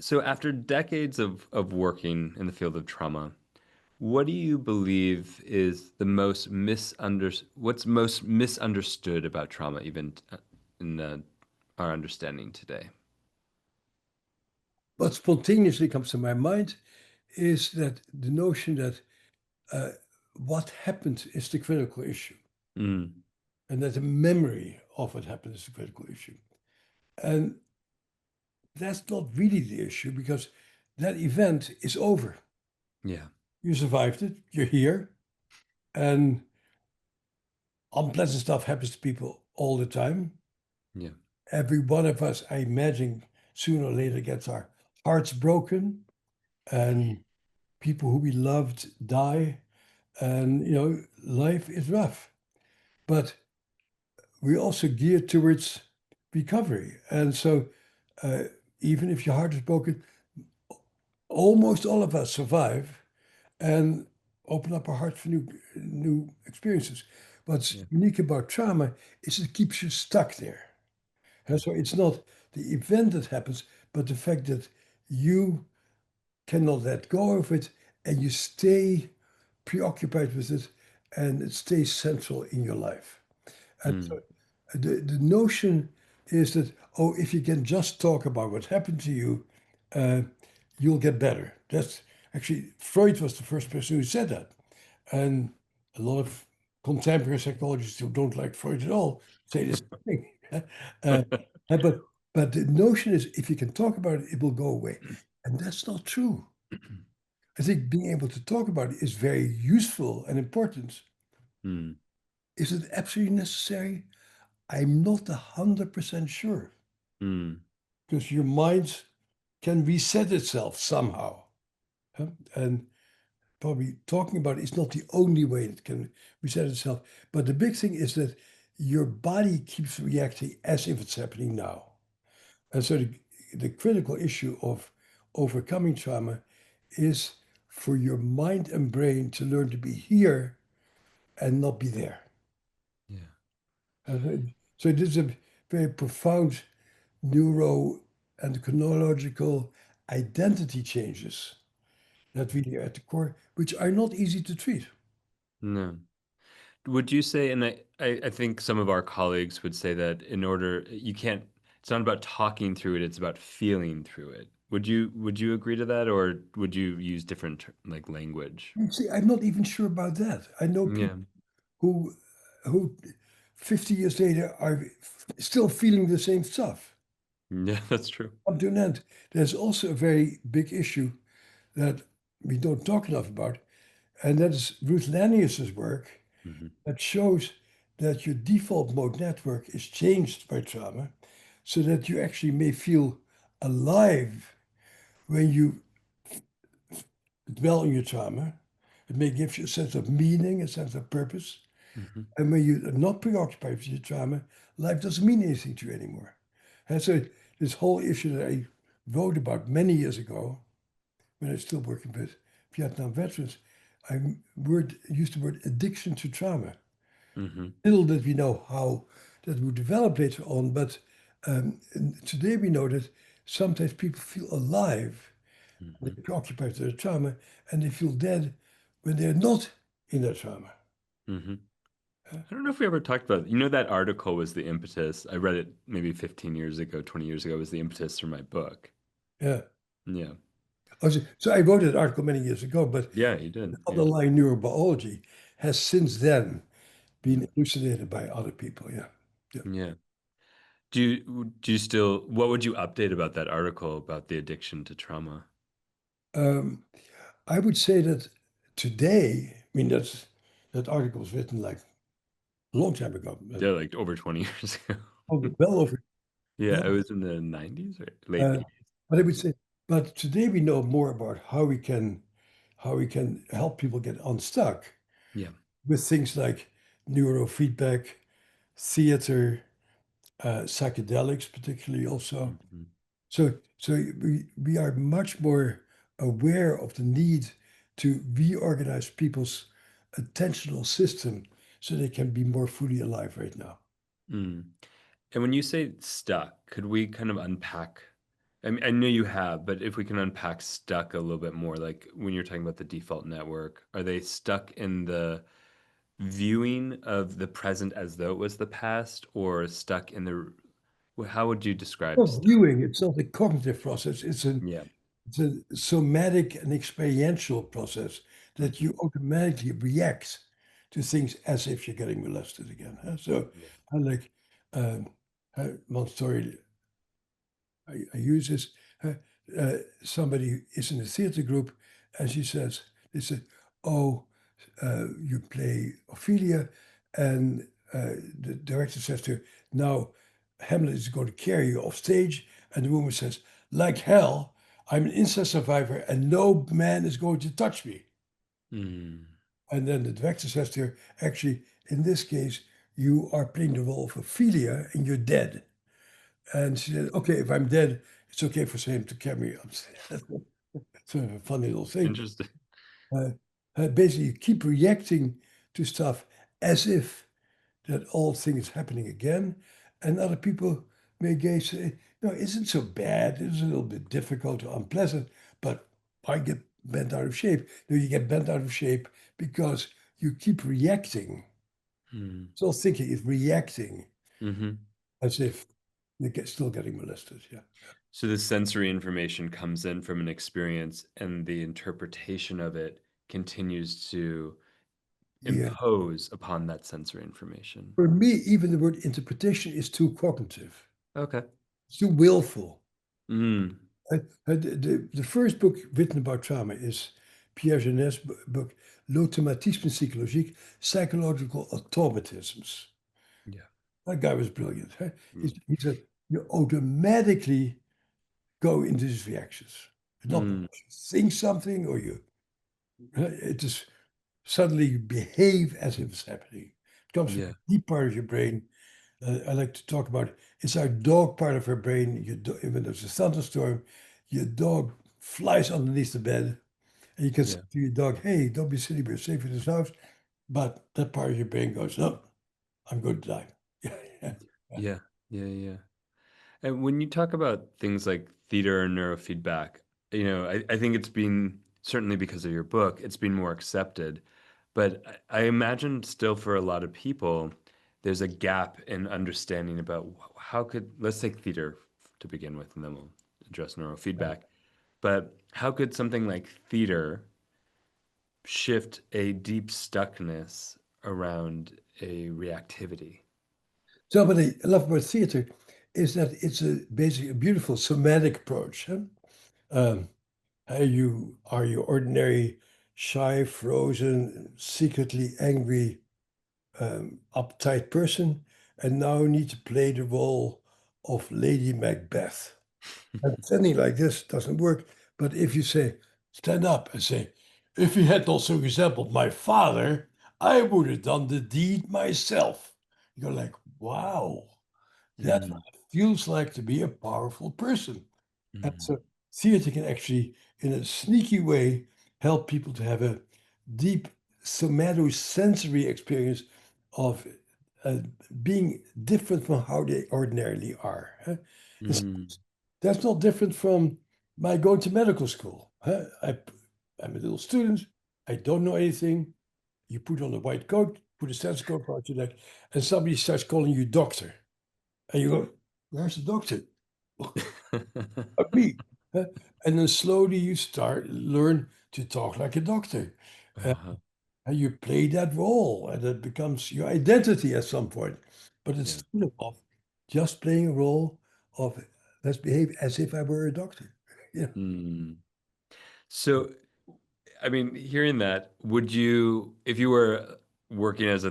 So after decades of working in the field of trauma, what do you believe is the what's most misunderstood about trauma, even in our understanding today? What spontaneously comes to my mind is that the notion that uh, what happened is the critical issue, Mm, and that the memory of what happened is the critical issue. And that's not really the issue because that event is over. yeah, You survived it, you're here, and unpleasant stuff happens to people all the time. yeah, Every one of us, I imagine, sooner or later gets our hearts broken, and people who we loved die, and life is rough. But we also gear towards recovery. And so, uh, even if your heart is broken, almost all of us survive and open up our hearts for new experiences. What's yeah, unique about trauma is it keeps you stuck there. And so it's not the event that happens, but the fact that you cannot let go of it and you stay preoccupied with it and it stays central in your life. And so mm, the notion is that, oh, if you can just talk about what happened to you, uh, you'll get better. That's actually Freud was the first person who said that. And a lot of contemporary psychologists who don't like Freud at all say this thing. uh, but the notion is if you can talk about it, it will go away. And that's not true. I think being able to talk about it is very useful and important. mm, Is it absolutely necessary? I'm not 100% sure mm, because your mind can reset itself somehow. Huh? And probably talking about it is not the only way it can reset itself. But the big thing is that your body keeps reacting as if it's happening now. And so the critical issue of overcoming trauma is for your mind and brain to learn to be here and not be there. yeah. So this is a very profound neuro and chronological identity changes that really are at the core, which are not easy to treat. No. Would you say, and I think some of our colleagues would say that in order, you can't, it's not about talking through it, it's about feeling through it. Would you agree to that, or would you use different like language? You see, I'm not even sure about that. I know Yeah. people who who 50 years later are still feeling the same stuff. Yeah, that's true. Up to an end. There's also a very big issue that we don't talk enough about, and that is Ruth Lanius's work Hmm. that shows that your default mode network is changed by trauma so that you actually may feel alive when you dwell on your trauma. It may give you a sense of meaning, a sense of purpose. Hmm. And when you are not preoccupied with your trauma, life doesn't mean anything to you anymore. And so this whole issue that I wrote about many years ago, when I was still working with Vietnam veterans, used the word addiction to trauma. Hmm. Little did we know how that would develop later on, but and today we know that sometimes people feel alive, they're Hmm. preoccupied with their trauma, and they feel dead when they're not in their trauma. Hmm. Uh, I don't know if we ever talked about it. You know, that article was the impetus. I read it maybe 15 years ago, 20 years ago, was the impetus for my book. yeah. Yeah. So I wrote an article many years ago, but Yeah, you did. the Yeah. underlying neurobiology has since then Yeah. been elucidated by other people. Yeah. Yeah. Yeah. Do you still, what would you update about that article about the addiction to trauma? Um, I would say that today, I mean, that article was written like a long time ago, Yeah, like over 20 years ago. well over. Yeah, Well, it was in the 90s or late uh, 80s. but I would say, but today we know more about how we can help people get unstuck Yeah. with things like neurofeedback, theater, psychedelics, particularly also. Hmm. So we are much more aware of the need to reorganize people's attentional system so they can be more fully alive right now. Mm. And when you say stuck, could we kind of unpack? I mean, I know you have, but if we can unpack stuck a little bit more, like when you're talking about the default network, are they stuck in the viewing of the present as though it was the past, or stuck in the, how would you describe Well, stuck? viewing, it's not a cognitive process. Yeah. It's a somatic and experiential process that Mhm. you automatically react to things as if you're getting molested again. Huh? So Yeah. I like one story I use this. Uh, Somebody is in a theater group and she says, they said, oh, you play Ophelia. And the director says to her, now Hamlet is going to carry you off stage. And the woman says, like hell, I'm an incest survivor and no man is going to touch me. Mm. And then the director says to her, actually, in this case, you are playing the role of Ophelia and you're dead. And she said, okay, if I'm dead, it's okay for him to carry me up. That's sort of a funny little thing. Interesting. Uh, Basically, you keep reacting to stuff as if that old thing is happening again. And other people may say, no, it isn't so bad. It's a little bit difficult or unpleasant, but I get bent out of shape. No, you get bent out of shape because you keep reacting. Mm. So thinking is reacting Hmm. as if still getting molested. Yeah. So the sensory information comes in from an experience, and the interpretation of it continues to Yeah. impose upon that sensory information. For me, even the word interpretation is too cognitive. Okay. It's too willful. Mm. The first book written about trauma is Pierre Genet's book, L'automatisme psychologique, Psychological Automatisms. Yeah. That guy was brilliant. Huh? Mm. He said, you automatically go into these reactions. It's not Mm. because you think something or it just suddenly you behave as if it's happening. It comes from Yeah. a deep part of your brain. I like to talk about it's our dog part of our brain. When there's a thunderstorm, your dog flies underneath the bed, and you can say Yeah. to your dog, "Hey, don't be silly, we're safe in this house." But that part of your brain goes, "No, I'm going to die." Yeah, yeah, yeah. Yeah. Yeah. Yeah. And when you talk about things like theater and neurofeedback, I think it's been, certainly because of your book, it's been more accepted. But I imagine still for a lot of people, there's a gap in understanding about how could, let's take theater to begin with, and then we'll address neurofeedback. But how could something like theater shift a deep stuckness around a reactivity? So, what I love about theater is that it's basically a beautiful somatic approach. Huh? Um, you are your ordinary, shy, frozen, secretly angry, uptight person, and now need to play the role of Lady Macbeth. And standing like this doesn't work. But if you say, stand up and say, if he had also resembled my father, I would have done the deed myself. You're like, wow, that's what Mm, it feels like to be a powerful person. And mm, so theater can actually, in a sneaky way, help people to have a deep somatosensory experience of uh, being different from how they ordinarily are. Huh? And so mm, that's not different from my going to medical school. Huh? I'm a little student. I don't know anything. You put on a white coat, put a stethoscope around your neck, and somebody starts calling you doctor. And you go, where's the doctor? Me. Huh? And then slowly you learn to talk like a doctor. Uh, uh-huh. and you play that role, and it becomes your identity at some point. But it's Yeah. still of just playing a role of let's behave as if I were a doctor. Yeah. Mm. So, I mean, hearing that, would you, if you were working as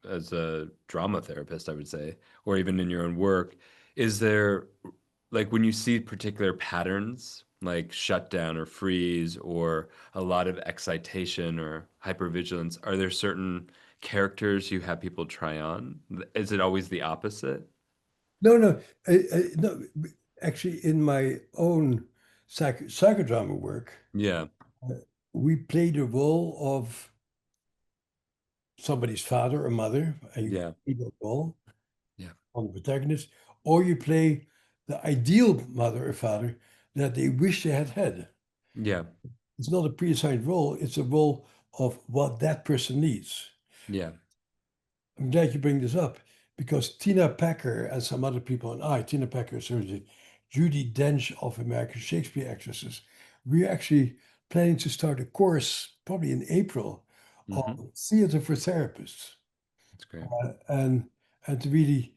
as a drama therapist, I would say, or even in your own work, is there, like, when you see particular patterns, like shutdown or freeze or a lot of excitation or hypervigilance, are there certain characters you have people try on? Is it always the opposite? No, no, no. Actually, in my own psychodrama work, Yeah, uh, we play the role of somebody's father or mother, and you yeah, play that role yeah. on the protagonist, or you play. the ideal mother or father that they wish they had had. Yeah. It's not a preassigned role, it's a role of what that person needs. Yeah. I'm glad you bring this up because Tina Packer and some other people, and Tina Packer, is the Judi Dench of American Shakespeare actresses, we're actually planning to start a course probably in April Hmm. on theater for therapists. That's great. And to really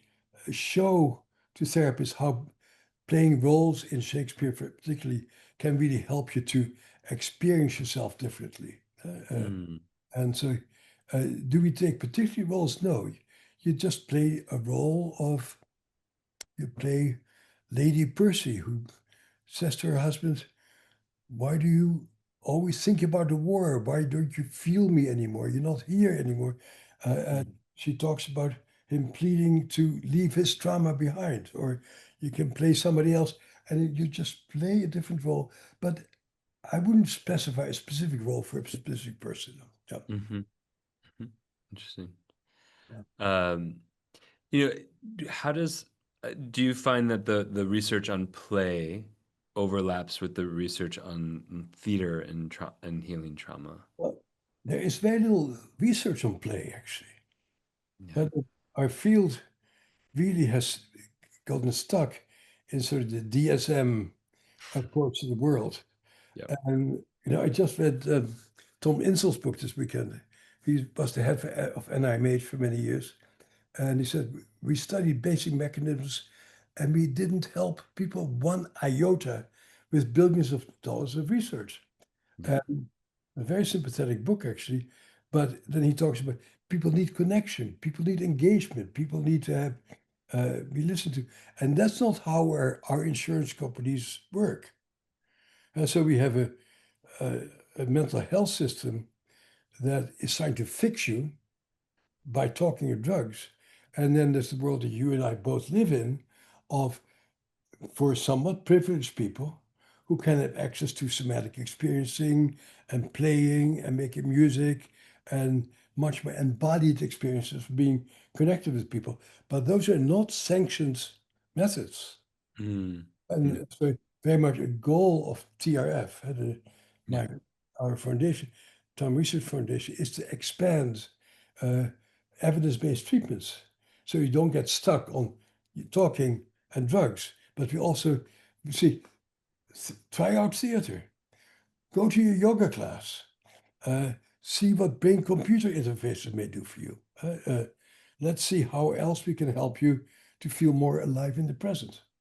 show to therapists how playing roles in Shakespeare, particularly, can really help you to experience yourself differently. Mm. And so, do we take particular roles? No, you just play a role of you play Lady Percy, who says to her husband, "Why do you always think about the war? Why don't you feel me anymore? You're not here anymore." And Mm. she talks about him pleading to leave his trauma behind, or you can play somebody else, and you just play a different role. But I wouldn't specify a specific role for a specific person. Yeah. Hmm. Hmm. Interesting. Yeah. Um, you know, how does do you find that the research on play overlaps with the research on theater and healing trauma? Well, there is very little research on play, actually. Yeah. And our field really has gotten stuck in sort of the DSM approach to the world. Yep. And, I just read Tom Insel's book this weekend. He was the head of NIMH for many years. And he said, we studied basic mechanisms and we didn't help people one iota with billions of dollars of research. Yeah. And a very sympathetic book, actually. But then he talks about people need connection, people need engagement, people need to have be listened to. And that's not how our insurance companies work. And so we have a mental health system that is trying to fix you by talking of drugs. And then there's the world that you and I both live in of for somewhat privileged people who can have access to somatic experiencing and playing and making music and much more embodied experiences of being connected with people. But those are not sanctioned methods. Mm. Mm. And so very much a goal of TRF, Yeah. my our foundation, Tom Research Foundation, is to expand uh, evidence-based treatments. So you don't get stuck on talking and drugs, but we also see try out theater, go to your yoga class, uh, see what brain-computer interfaces may do for you. Let's see how else we can help you to feel more alive in the present.